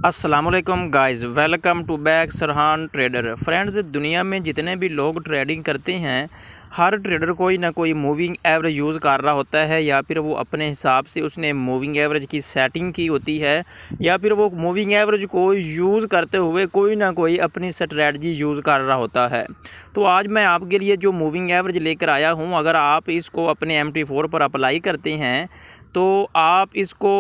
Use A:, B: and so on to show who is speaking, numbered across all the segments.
A: अस्सलामुअलैकुम guys, welcome to back Sarhan trader. Friends, दुनिया में जितने भी लोग ट्रेडिंग करते हैं, हर ट्रेडर कोई ना कोई मूविंग एवरेज यूज़ कर रहा होता है, या फिर वो अपने हिसाब से उसने मूविंग एवरेज की सेटिंग की होती है, या फिर वो मूविंग एवरेज को यूज़ करते हुए कोई ना कोई अपनी स्ट्रैटेजी यूज़ कर रहा होता है। तो आज मैं आपके लिए जो मूविंग एवरेज लेकर आया हूँ, अगर आप इसको अपने MT4 पर अप्लाई करते हैं तो आप इसको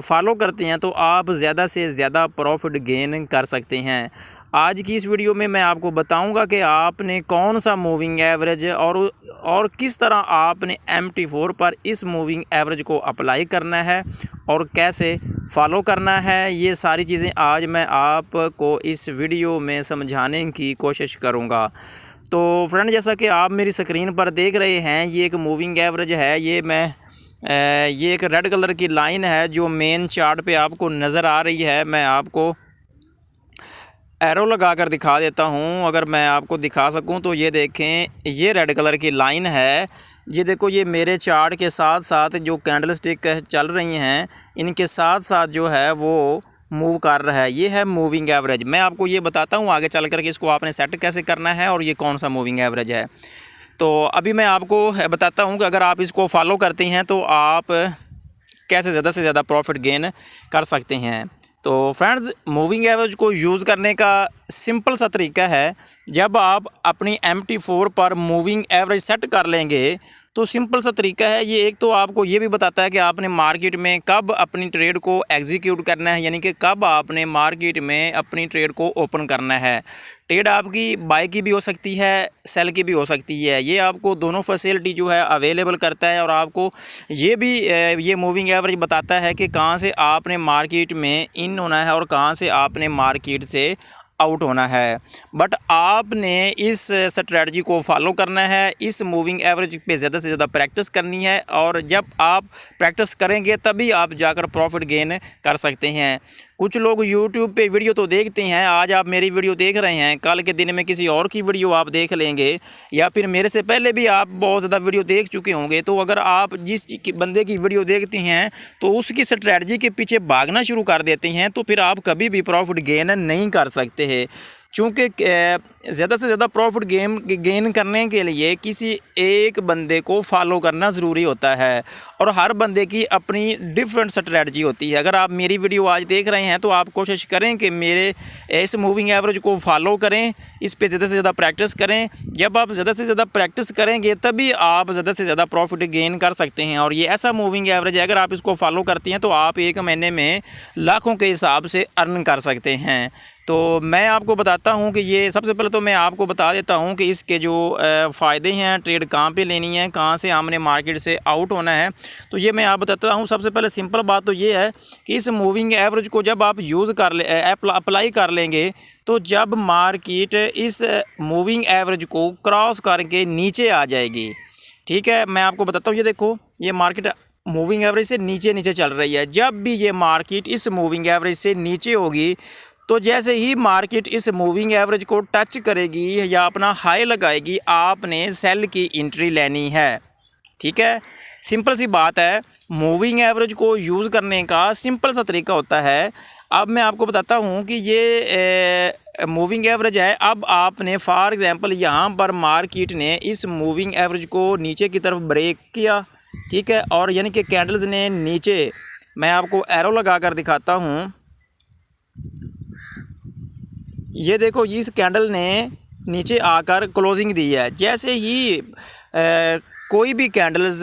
A: फॉलो करते हैं तो आप ज़्यादा से ज़्यादा प्रॉफिट गेन कर सकते हैं। आज की इस वीडियो में मैं आपको बताऊंगा कि आपने कौन सा मूविंग एवरेज और किस तरह आपने MT4 पर इस मूविंग एवरेज को अप्लाई करना है और कैसे फॉलो करना है। ये सारी चीज़ें आज मैं आपको इस वीडियो में समझाने की कोशिश करूँगा। तो फ्रेंड, जैसा कि आप मेरी स्क्रीन पर देख रहे हैं, ये एक मूविंग एवरेज है। ये एक रेड कलर की लाइन है जो मेन चार्ट पे आपको नज़र आ रही है। मैं आपको एरो लगा कर दिखा देता हूँ, अगर मैं आपको दिखा सकूँ तो ये देखें, ये रेड कलर की लाइन है। ये देखो, ये मेरे चार्ट के साथ साथ जो कैंडल स्टिक चल रही हैं, इनके साथ साथ जो है वो मूव कर रहा है। ये है मूविंग एवरेज। मैं आपको ये बताता हूँ आगे चल कर के इसको आपने सेट कैसे करना है और ये कौन सा मूविंग एवरेज है। तो अभी मैं आपको बताता हूँ कि अगर आप इसको फॉलो करते हैं तो आप कैसे ज़्यादा से ज़्यादा प्रॉफिट गेन कर सकते हैं। तो फ्रेंड्स, मूविंग एवरेज को यूज़ करने का सिंपल सा तरीका है, जब आप अपनी MT4 पर मूविंग एवरेज सेट कर लेंगे तो सिंपल सा तरीका है ये। एक तो आपको ये भी बताता है कि आपने मार्केट में कब अपनी ट्रेड को एग्जीक्यूट करना है, यानी कि कब आपने मार्केट में अपनी ट्रेड को ओपन करना है। ट्रेड आपकी बाय की भी हो सकती है, सेल की भी हो सकती है। ये आपको दोनों फैसिलिटी जो है अवेलेबल करता है, और आपको ये भी ये मूविंग एवरेज बताता है कि कहाँ से आपने मार्केट में इन होना है और कहाँ से आपने मार्केट से आउट होना है। बट आपने इस स्ट्रेटजी को फॉलो करना है, इस मूविंग एवरेज पे ज़्यादा से ज़्यादा प्रैक्टिस करनी है, और जब आप प्रैक्टिस करेंगे तभी आप जाकर प्रॉफिट गेन कर सकते हैं। कुछ लोग YouTube पे वीडियो तो देखते हैं, आज आप मेरी वीडियो देख रहे हैं, कल के दिन में किसी और की वीडियो आप देख लेंगे, या फिर मेरे से पहले भी आप बहुत ज़्यादा वीडियो देख चुके होंगे। तो अगर आप जिस बंदे की वीडियो देखते हैं तो उसकी स्ट्रेटजी के पीछे भागना शुरू कर देते हैं, तो फिर आप कभी भी प्रॉफिट गेन नहीं कर सकते हैं। चूँकि ज़्यादा से ज़्यादा प्रॉफिट गेन करने के लिए किसी एक बंदे को फॉलो करना ज़रूरी होता है, और हर बंदे की अपनी डिफरेंट स्ट्रेटजी होती है। अगर आप मेरी वीडियो आज देख रहे हैं तो आप कोशिश करें कि मेरे इस मूविंग एवरेज को फॉलो करें, इस पे ज़्यादा से ज़्यादा प्रैक्टिस करें। जब आप ज़्यादा से ज़्यादा प्रैक्टिस करेंगे तभी आप ज़्यादा से ज़्यादा प्रॉफिट गेन कर सकते हैं। और ये ऐसा मूविंग एवरेज है, अगर आप इसको फॉलो करते हैं तो आप एक महीने में लाखों के हिसाब से अर्न कर सकते हैं। तो मैं आपको बताता हूं कि ये, सबसे पहले तो मैं आपको बता देता हूं कि इसके जो फ़ायदे हैं, ट्रेड कहाँ पे लेनी है, कहाँ से हमने मार्केट से आउट होना है, तो ये मैं आप बताता हूं। सबसे पहले सिंपल बात तो ये है कि इस मूविंग एवरेज को जब आप यूज़ कर ले अप्लाई कर लेंगे, तो जब मार्केट इस मूविंग एवरेज को क्रॉस करके नीचे आ जाएगी, ठीक है, मैं आपको बताता हूँ। ये देखो, ये मार्केट मूविंग एवरेज से नीचे नीचे चल रही है। जब भी ये मार्केट इस मूविंग एवरेज से नीचे होगी, तो जैसे ही मार्केट इस मूविंग एवरेज को टच करेगी या अपना हाई लगाएगी, आपने सेल की एंट्री लेनी है। ठीक है, सिंपल सी बात है। मूविंग एवरेज को यूज़ करने का सिंपल सा तरीका होता है। अब मैं आपको बताता हूँ कि ये मूविंग एवरेज है। अब आपने फॉर एग्जांपल यहाँ पर मार्केट ने इस मूविंग एवरेज को नीचे की तरफ ब्रेक किया, ठीक है, और यानी कि कैंडल्स ने नीचे, मैं आपको एरो लगा कर दिखाता हूँ, ये देखो, इस कैंडल ने नीचे आकर क्लोजिंग दी है। जैसे ही कोई भी कैंडल्स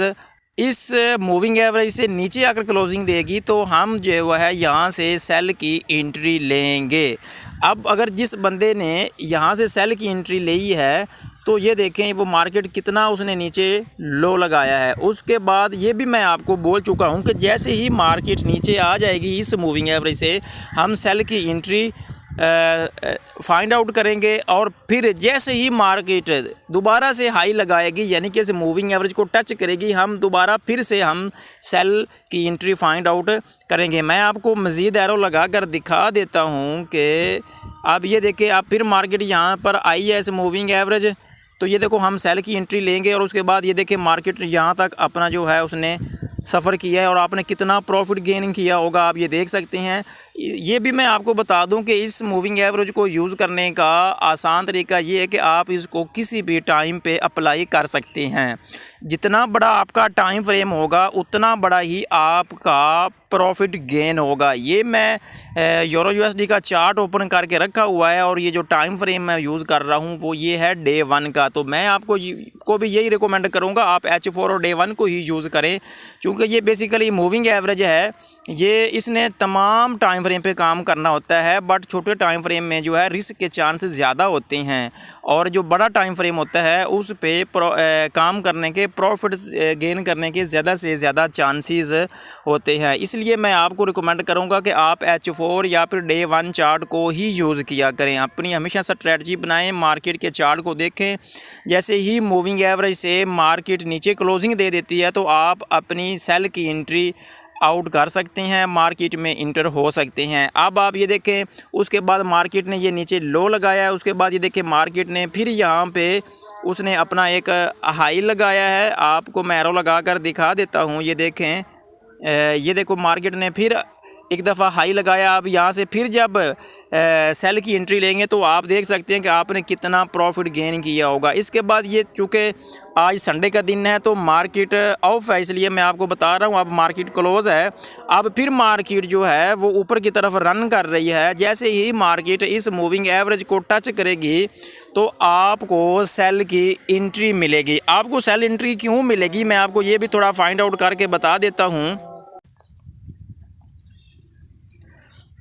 A: इस मूविंग एवरेज से नीचे आकर क्लोजिंग देगी, तो हम जो है यहाँ से सेल की एंट्री लेंगे। अब अगर जिस बंदे ने यहाँ से सेल की एंट्री ली है, तो ये देखें वो मार्केट कितना उसने नीचे लो लगाया है। उसके बाद ये भी मैं आपको बोल चुका हूँ कि जैसे ही मार्केट नीचे आ जाएगी इस मूविंग एवरेज से, हम सेल की एंट्री फाइंड आउट करेंगे, और फिर जैसे ही मार्केट दोबारा से हाई लगाएगी, यानी कि इस मूविंग एवरेज को टच करेगी, हम दोबारा फिर से हम सेल की एंट्री फाइंड आउट करेंगे। मैं आपको मज़ीद एरो लगा कर दिखा देता हूं कि अब ये देखिए, अब फिर मार्केट यहाँ पर आई है इस मूविंग एवरेज, तो ये देखो हम सेल की एंट्री लेंगे, और उसके बाद ये देखिए मार्केट यहाँ तक अपना जो है उसने सफ़र किया है और आपने कितना प्रॉफिट गेन किया होगा, आप ये देख सकते हैं। ये भी मैं आपको बता दूं कि इस मूविंग एवरेज को यूज़ करने का आसान तरीका ये है कि आप इसको किसी भी टाइम पे अप्लाई कर सकते हैं। जितना बड़ा आपका टाइम फ्रेम होगा उतना बड़ा ही आपका प्रॉफिट गेन होगा। ये मैं यूरो यूएसडी का चार्ट ओपन करके रखा हुआ है और ये जो टाइम फ्रेम मैं यूज़ कर रहा हूँ वो ये है डे 1 का। तो मैं आपको को भी यही रिकमेंड करूँगा आप H4 और डे 1 को ही यूज़ करें, क्योंकि ये बेसिकली मूविंग एवरेज है। ये इसने तमाम टाइम फ्रेम पे काम करना होता है, बट छोटे टाइम फ्रेम में जो है रिस्क के चांसेस ज़्यादा होते हैं और जो बड़ा टाइम फ्रेम होता है उस पे काम करने के प्रॉफिट गेन करने के ज़्यादा से ज़्यादा चांसेस होते हैं। इसलिए मैं आपको रिकमेंड करूंगा कि आप H4 या फिर डे 1 चार्ट को ही यूज़ किया करें। अपनी हमेशा स्ट्रेटजी बनाएं, मार्केट के चार्ट को देखें। जैसे ही मूविंग एवरेज से मार्केट नीचे क्लोजिंग दे देती है तो आप अपनी सेल की एंट्री आउट कर सकते हैं, मार्केट में इंटर हो सकते हैं। अब आप ये देखें, उसके बाद मार्केट ने ये नीचे लो लगाया है, उसके बाद ये देखें मार्केट ने फिर यहाँ पे उसने अपना एक हाई लगाया है। आपको मैं एरो लगा कर दिखा देता हूँ। ये देखें, ये देखो मार्केट ने फिर एक दफ़ा हाई लगाया। अब यहाँ से फिर जब सेल की एंट्री लेंगे तो आप देख सकते हैं कि आपने कितना प्रॉफिट गेन किया होगा। इसके बाद ये चूँकि आज संडे का दिन है तो मार्केट ऑफ है, इसलिए मैं आपको बता रहा हूँ। अब मार्केट क्लोज है। अब फिर मार्केट जो है वो ऊपर की तरफ रन कर रही है। जैसे ही मार्केट इस मूविंग एवरेज को टच करेगी तो आपको सेल की एंट्री मिलेगी। आपको सेल एंट्री क्यों मिलेगी मैं आपको ये भी थोड़ा फाइंड आउट करके बता देता हूँ।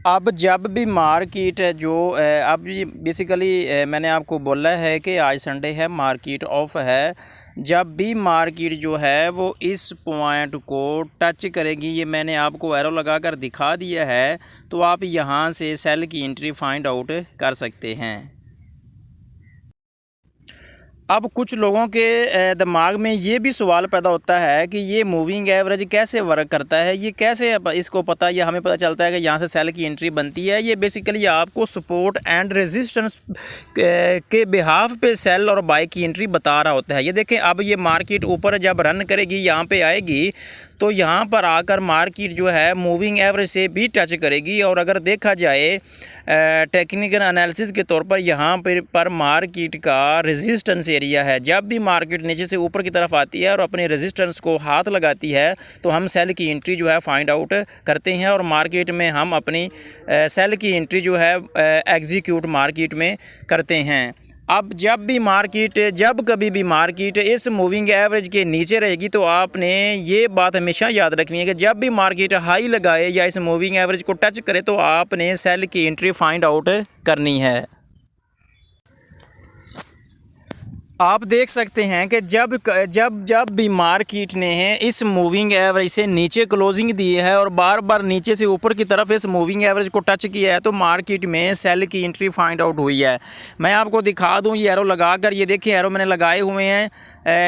A: अब जब भी मार्केट जो अब बेसिकली मैंने आपको बोला है कि आज संडे है, मार्केट ऑफ है। जब भी मार्केट जो है वो इस पॉइंट को टच करेगी, ये मैंने आपको एरो लगा कर दिखा दिया है, तो आप यहाँ से सेल की एंट्री फाइंड आउट कर सकते हैं। अब कुछ लोगों के दिमाग में ये भी सवाल पैदा होता है कि ये मूविंग एवरेज कैसे वर्क करता है, ये कैसे इसको पता, ये हमें पता चलता है कि यहाँ से सेल की एंट्री बनती है। ये बेसिकली आपको सपोर्ट एंड रेजिस्टेंस के बिहाफ पे सेल और बाय की एंट्री बता रहा होता है। ये देखें, अब ये मार्केट ऊपर जब रन करेगी, यहाँ पे आएगी तो यहाँ पर आकर मार्केट जो है मूविंग एवरेज से भी टच करेगी। और अगर देखा जाए टेक्निकल एनालिसिस के तौर पर यहाँ पर मार्केट का रेजिस्टेंस एरिया है। जब भी मार्केट नीचे से ऊपर की तरफ आती है और अपने रेजिस्टेंस को हाथ लगाती है तो हम सेल की एंट्री जो है फाइंड आउट करते हैं और मार्केट में हम अपनी सेल की एंट्री जो है एग्जीक्यूट मार्केट में करते हैं। अब जब कभी भी मार्केट इस मूविंग एवरेज के नीचे रहेगी तो आपने ये बात हमेशा याद रखनी है कि जब भी मार्केट हाई लगाए या इस मूविंग एवरेज को टच करे तो आपने सेल की एंट्री फाइंड आउट करनी है। आप देख सकते हैं कि जब भी मार्केट ने इस मूविंग एवरेज से नीचे क्लोजिंग दी है और बार बार नीचे से ऊपर की तरफ इस मूविंग एवरेज को टच किया है तो मार्केट में सेल की एंट्री फाइंड आउट हुई है। मैं आपको दिखा दूं, ये एरो लगाकर, ये देखिए एरो मैंने लगाए हुए हैं।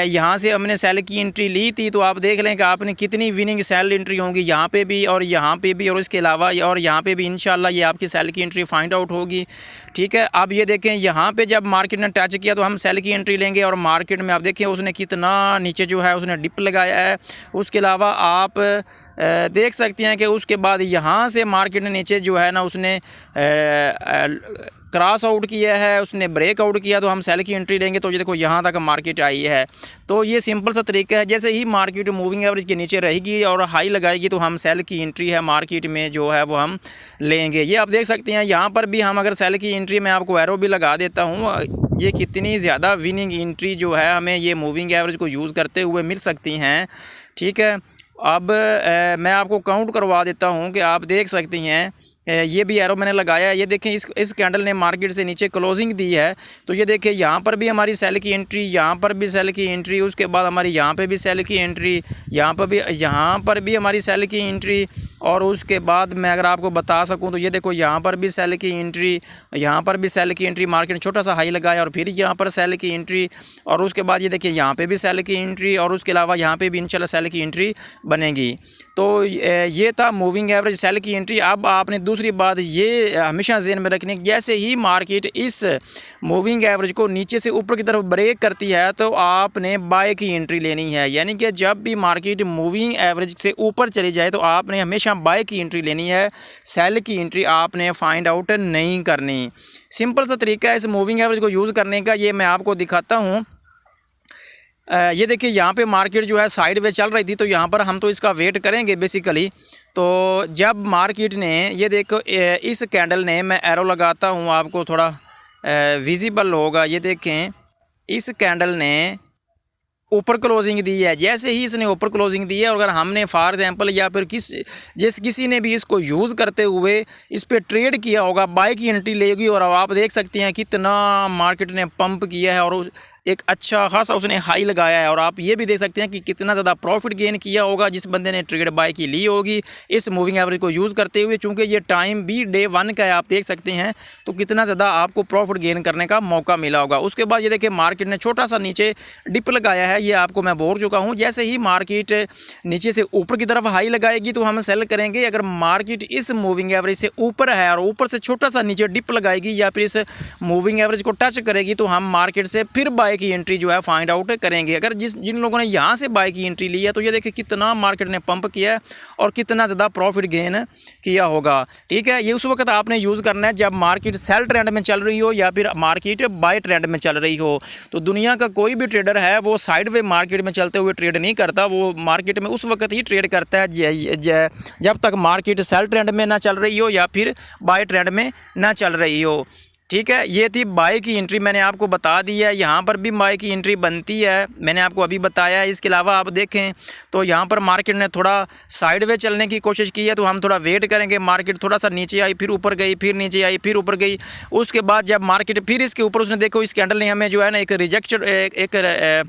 A: यहाँ से हमने सेल की एंट्री ली थी तो आप देख लें कि आपने कितनी विनिंग सेल एंट्री होंगी, यहाँ पे भी और यहाँ पे भी, और इसके अलावा और यहाँ पे भी इंशाल्लाह ये आपकी सेल की एंट्री फाइंड आउट होगी। ठीक है, अब ये देखें, यहाँ पे जब मार्केट ने टच किया तो हम सेल की एंट्री लेंगे और मार्केट में आप देखिए उसने कितना नीचे जो है उसने डिप लगाया है। उसके अलावा आप देख सकते हैं कि उसके बाद यहाँ से मार्केट ने नीचे जो है ना उसने क्रॉस आउट किया है, उसने ब्रेक आउट किया तो हम सेल की एंट्री लेंगे। तो ये देखो यहाँ तक मार्केट आई है। तो ये सिंपल सा तरीका है। जैसे ही मार्केट मूविंग एवरेज के नीचे रहेगी और हाई लगाएगी तो हम सेल की एंट्री है मार्केट में जो है वो हम लेंगे। ये आप देख सकते हैं, यहाँ पर भी हम अगर सेल की एंट्री, मैं आपको एरो भी लगा देता हूँ, ये कितनी ज़्यादा विनिंग एंट्री जो है हमें ये मूविंग एवरेज को यूज़ करते हुए मिल सकती हैं। ठीक है, अब मैं आपको काउंट करवा देता हूँ कि आप देख सकते हैं, ये भी एरो मैंने लगाया है। ये देखें, इस कैंडल ने मार्केट से नीचे क्लोजिंग दी है तो ये देखें यहाँ पर भी हमारी सेल की एंट्री, यहाँ पर भी सेल की एंट्री, उसके बाद हमारी यहाँ पे भी सेल की एंट्री, यहाँ पर भी हमारी सेल की एंट्री, और उसके बाद मैं अगर आपको बता सकूं तो ये देखो यहाँ पर भी सेल की एंट्री, यहाँ पर भी सेल की एंट्री, मार्केट छोटा सा हाई लगाया और फिर यहाँ पर सेल की एंट्री, और उसके बाद ये देखिए यहाँ पे भी सेल की एंट्री, और उसके अलावा यहाँ पे भी इंशाल्लाह सेल की एंट्री बनेगी। तो ये था मूविंग एवरेज सेल की एंट्री। अब आपने दूसरी बात ये हमेशा ज़हन में रखनी है, जैसे ही मार्केट इस मूविंग एवरेज को नीचे से ऊपर की तरफ ब्रेक करती है तो आपने बाय की एंट्री लेनी है। यानी कि जब भी मार्केट मूविंग एवरेज से ऊपर चली जाए तो आपने हमेशा बाय की एंट्री लेनी है, सेल की एंट्री आपने फाइंड आउट नहीं करनी। सिंपल सा तरीका है इस मूविंग एवरेज को यूज़ करने का, ये मैं आपको दिखाता हूँ। ये देखिए यहाँ पे मार्केट जो है साइडवेज चल रही थी, तो यहाँ पर हम तो इसका वेट करेंगे बेसिकली। तो जब मार्केट ने ये देखो इस कैंडल ने, मैं एरो लगाता हूँ आपको थोड़ा विजिबल होगा, ये देखें इस कैंडल ने ऊपर क्लोजिंग दी है। जैसे ही इसने ऊपर क्लोजिंग दी है और अगर हमने फॉर एग्जांपल या फिर किसी ने भी इसको यूज़ करते हुए इस पर ट्रेड किया होगा, बाय की एंट्री लेगी और अब आप देख सकते हैं कितना मार्केट ने पंप किया है और एक अच्छा खासा उसने हाई लगाया है। और आप ये भी देख सकते हैं कि कितना ज़्यादा प्रॉफिट गेन किया होगा जिस बंदे ने ट्रेड बाय की ली होगी इस मूविंग एवरेज को यूज़ करते हुए। चूँकि ये टाइम भी डे 1 का है, आप देख सकते हैं, तो कितना ज़्यादा आपको प्रॉफिट गेन करने का मौका मिला होगा। उसके बाद ये देखिए मार्केट ने छोटा सा नीचे डिप लगाया है, ये आपको मैं बोल चुका हूँ। जैसे ही मार्केट नीचे से ऊपर की तरफ हाई लगाएगी तो हम सेल करेंगे। अगर मार्केट इस मूविंग एवरेज से ऊपर है और ऊपर से छोटा सा नीचे डिप लगाएगी या फिर इस मूविंग एवरेज को टच करेगी तो हम मार्केट से फिर बाय की एंट्री जो है फाइंड आउट करेंगे। अगर जिन लोगों ने यहाँ से बाय की एंट्री ली है तो ये देखिए कितना मार्केट ने पंप किया है और कितना ज़्यादा प्रॉफिट गेन किया होगा। ठीक है, ये उस वक्त आपने यूज़ करना है जब मार्केट सेल ट्रेंड में चल रही हो या फिर मार्केट बाय ट्रेंड में चल रही हो। तो दुनिया का कोई भी ट्रेडर है वो साइडवे मार्केट में चलते हुए ट्रेड नहीं करता, वो मार्केट में उस वक्त ही ट्रेड करता है जब तक मार्केट सेल ट्रेंड में ना चल रही हो या फिर बाय ट्रेंड में ना चल रही हो। ठीक है, ये थी बाय की एंट्री, मैंने आपको बता दी है। यहाँ पर भी बाय की एंट्री बनती है, मैंने आपको अभी बताया है। इसके अलावा आप देखें तो यहाँ पर मार्केट ने थोड़ा साइडवे चलने की कोशिश की है, तो हम थोड़ा वेट करेंगे। मार्केट थोड़ा सा नीचे आई, फिर ऊपर गई, फिर नीचे आई, फिर ऊपर गई। उसके बाद जब मार्केट फिर इसके ऊपर, उसने देखो इस कैंडल ने हमें जो है ना एक रिजेक्टेड एक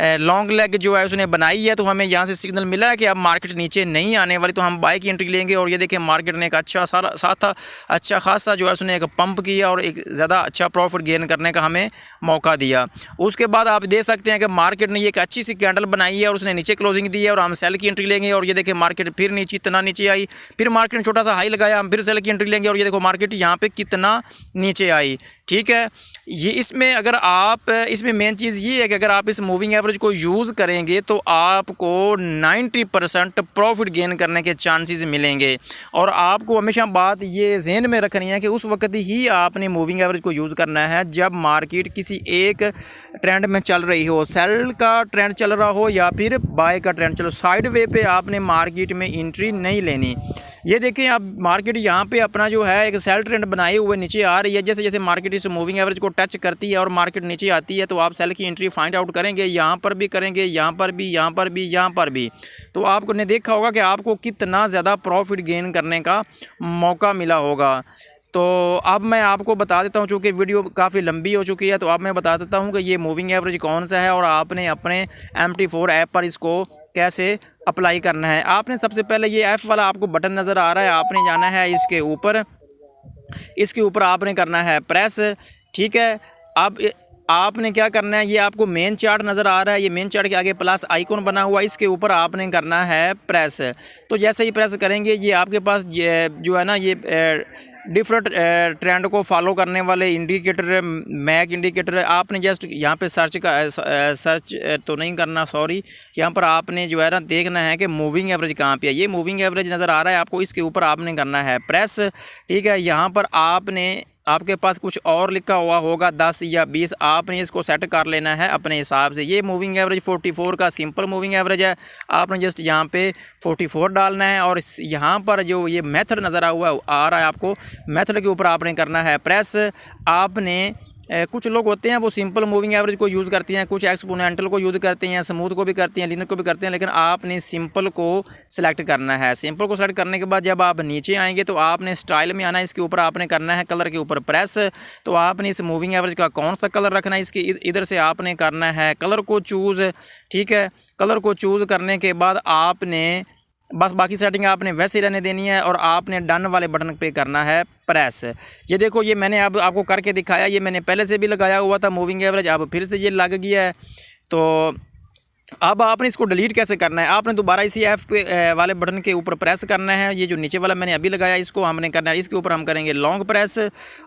A: लॉन्ग लेग जो है उसने बनाई है, तो हमें यहाँ से सिग्नल मिला है कि अब मार्केट नीचे नहीं आने वाली, तो हम बाय की एंट्री लेंगे। और ये देखें मार्केट ने एक अच्छा खासा जो है उसने एक पंप किया और एक ज़्यादा अच्छा प्रॉफिट गेन करने का हमें मौका दिया। उसके बाद आप देख सकते हैं कि मार्केट ने एक अच्छी सी कैंडल बनाई है और उसने नीचे क्लोजिंग दी है और हम सेल की एंट्री लेंगे। और ये देखें मार्केट फिर नीचे इतना नीचे आई, फिर मार्केट ने छोटा सा हाई लगाया, हम फिर सेल की एंट्री लेंगे। और ये देखो मार्केट यहाँ पर कितना नीचे आई। ठीक है, ये इसमें अगर आप इसमें मेन चीज़ ये है कि अगर आप इस मूविंग एवरेज को यूज़ करेंगे तो आपको 90% प्रॉफिट गेन करने के चांसेस मिलेंगे। और आपको हमेशा बात ये ज़हन में रखनी है कि उस वक्त ही आपने मूविंग एवरेज को यूज़ करना है जब मार्केट किसी एक ट्रेंड में चल रही हो, सेल का ट्रेंड चल रहा हो या फिर बाय का ट्रेंड चलो। साइड वे पे आपने मार्केट में एंट्री नहीं लेनी। ये देखें अब मार्केट यहाँ पे अपना जो है एक सेल ट्रेंड बनाए हुए नीचे आ रही है। जैसे जैसे मार्केट इस मूविंग एवरेज को टच करती है और मार्केट नीचे आती है तो आप सेल की एंट्री फाइंड आउट करेंगे। यहाँ पर भी करेंगे, यहाँ पर भी, यहाँ पर भी, यहाँ पर भी। तो आपने देखा होगा कि आपको कितना ज़्यादा प्रॉफिट गेन करने का मौका मिला होगा। तो अब मैं आपको बता देता हूँ, चूँकि वीडियो काफ़ी लंबी हो चुकी है, तो अब मैं बता देता हूँ कि ये मूविंग एवरेज कौन सा है और आपने अपने MT4 ऐप पर इसको कैसे अप्लाई करना है। आपने सबसे पहले ये F वाला आपको बटन नज़र आ रहा है, आपने जाना है इसके ऊपर आपने करना है प्रेस। ठीक है, अब आपने क्या करना है, ये आपको मेन चार्ट नज़र आ रहा है, ये मेन चार्ट के आगे प्लस आइकॉन बना हुआ है, इसके ऊपर आपने करना है प्रेस। तो जैसे ही प्रेस करेंगे ये आपके पास जो है ना ये डिफरेंट ट्रेंड को फॉलो करने वाले इंडिकेटर, मैक इंडिकेटर, आपने जस्ट यहाँ पे सर्च तो नहीं करना, सॉरी। यहाँ पर आपने जो है ना देखना है कि मूविंग एवरेज कहाँ पे है। ये मूविंग एवरेज नज़र आ रहा है आपको, इसके ऊपर आपने करना है प्रेस। ठीक है, यहाँ पर आपके पास कुछ और लिखा हुआ होगा 10 या 20, आपने इसको सेट कर लेना है अपने हिसाब से। ये मूविंग एवरेज 44 का सिंपल मूविंग एवरेज है, आपने जस्ट यहाँ पे 44 डालना है। और यहाँ पर जो ये मेथड नज़र आ रहा है आपको, मेथड के ऊपर आपने करना है प्रेस। आपने कुछ लोग होते हैं वो सिंपल मूविंग एवरेज को यूज़ करते हैं, कुछ एक्सपोनेंटल को यूज़ करते हैं, स्मूथ को भी करते हैं, लीनियर को भी करते हैं, लेकिन आपने सिंपल को सिलेक्ट करना है। सिंपल को सिलेक्ट करने के बाद जब आप नीचे आएंगे तो आपने स्टाइल में आना है, इसके ऊपर आपने करना है कलर के ऊपर प्रेस। तो आपने इस मूविंग एवरेज का कौन सा कलर रखना है, इसके इधर से आपने करना है कलर को चूज़। ठीक है, कलर को चूज़ करने के बाद आपने बस बाकी सेटिंग आपने वैसे ही रहने देनी है और आपने डन वाले बटन पे करना है प्रेस। ये देखो, ये मैंने अब आपको करके दिखाया, ये मैंने पहले से भी लगाया हुआ था मूविंग एवरेज, अब फिर से ये लग गया है। तो अब आपने इसको डिलीट कैसे करना है, आपने दोबारा इसी ऐप के वाले बटन के ऊपर प्रेस करना है। ये जो नीचे वाला मैंने अभी लगाया इसको हमने करना है, इसके ऊपर हम करेंगे लॉन्ग प्रेस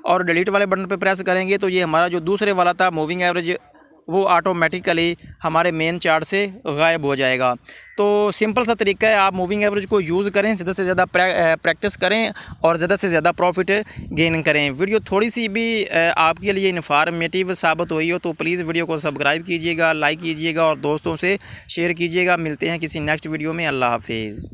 A: और डिलीट वाले बटन पे प्रेस करेंगे तो ये हमारा जो दूसरे वाला था मूविंग एवरेज वो ऑटोमेटिकली हमारे मेन चार्ट से गायब हो जाएगा। तो सिंपल सा तरीका है, आप मूविंग एवरेज को यूज़ करें, ज़्यादा से ज़्यादा प्रैक्टिस करें और ज़्यादा से ज़्यादा प्रॉफिट गेन करें। वीडियो थोड़ी सी भी आपके लिए इन्फॉर्मेटिव साबित हुई हो तो प्लीज़ वीडियो को सब्सक्राइब कीजिएगा, लाइक कीजिएगा और दोस्तों से शेयर कीजिएगा। मिलते हैं किसी नेक्स्ट वीडियो में। अल्लाह हाफिज़।